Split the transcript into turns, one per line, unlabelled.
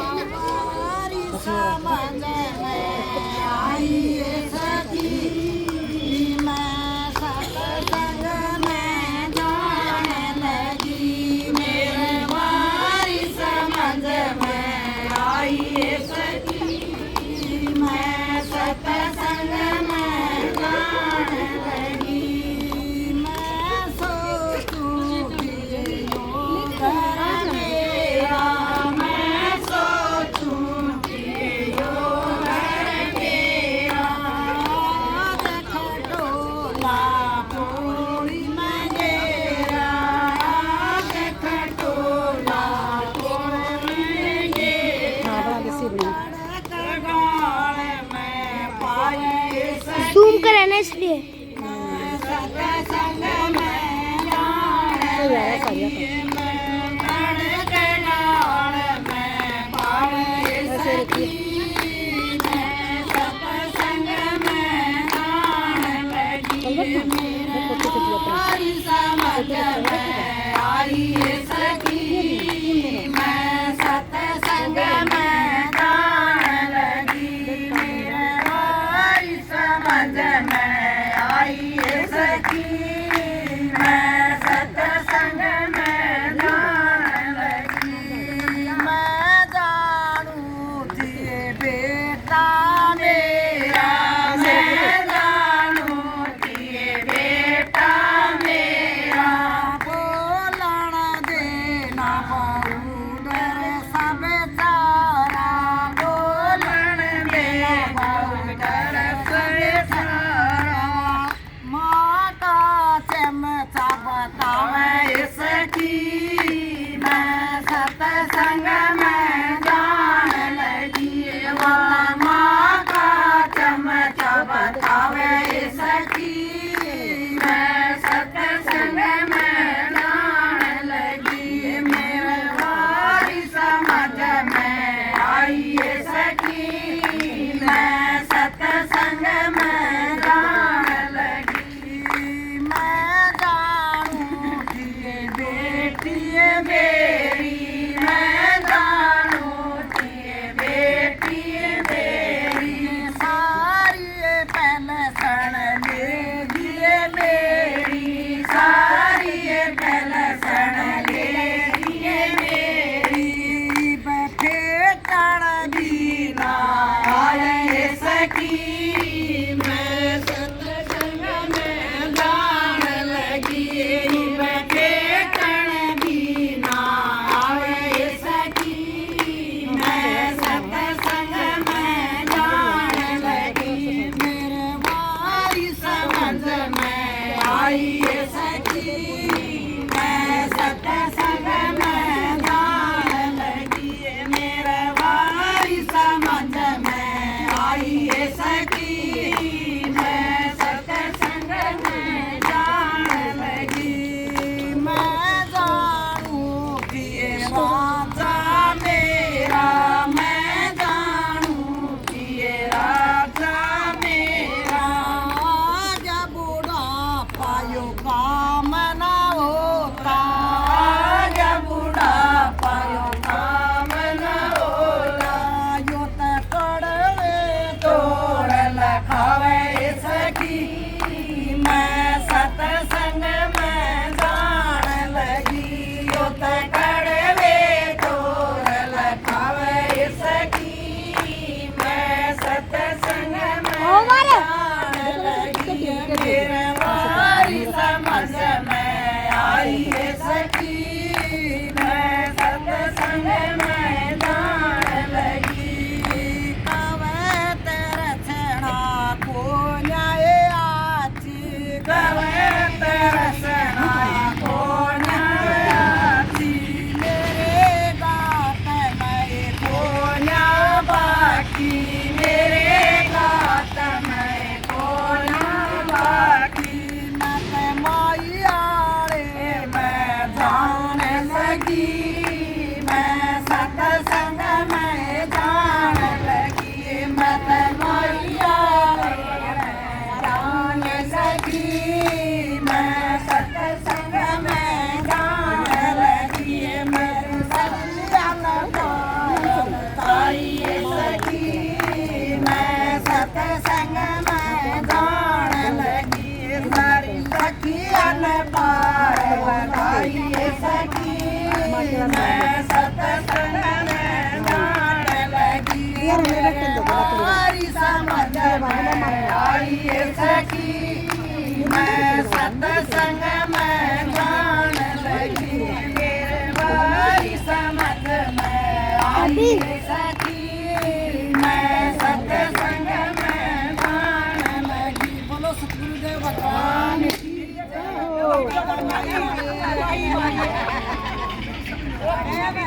हमारी समझ में आई सखी मैं सत्संग में जाने लगी मेरे मारी समझ में आई सखी मैं सत्संग में जाने लगी मैं सोचूं कि यो घर मेरा मैं सोचूं कि यो घर मेरा देख डोला कोई मंगेरा देख डोला कोई मंगेरा गाल में पाई
जूम करा ना इसलिए
सत्संग में जाने लगी मैं के गाल में पाई सखी मैं सत्संग में जाने लगी मेरी समझ में आई सखी मैं सत्संग में जाने लगी मेरी समझ में आई सखी मैं सत्संग में जाने लगी मैं जानू थी बेटा मेरा मैं जानू थी बेटा मेरा बोलण देना पाउडर सब तारा बोलण देना पाउडर सब तारा माता चमचा बतावे सखी मैं सत्संग में जाने लगी वाला माँ का चमचा बतावे सखी मैं सत्संग में जाने लगी मेरे भारी समझ में आई सखी मैं सत्संग में जाने लगी मैं जानू थी बेटी सत्संग में जान लगी मेरे बारी समझ में आई सखी मैं सत्संग में जान लगी। बोलो सतगुरुदेव भगवान की जय।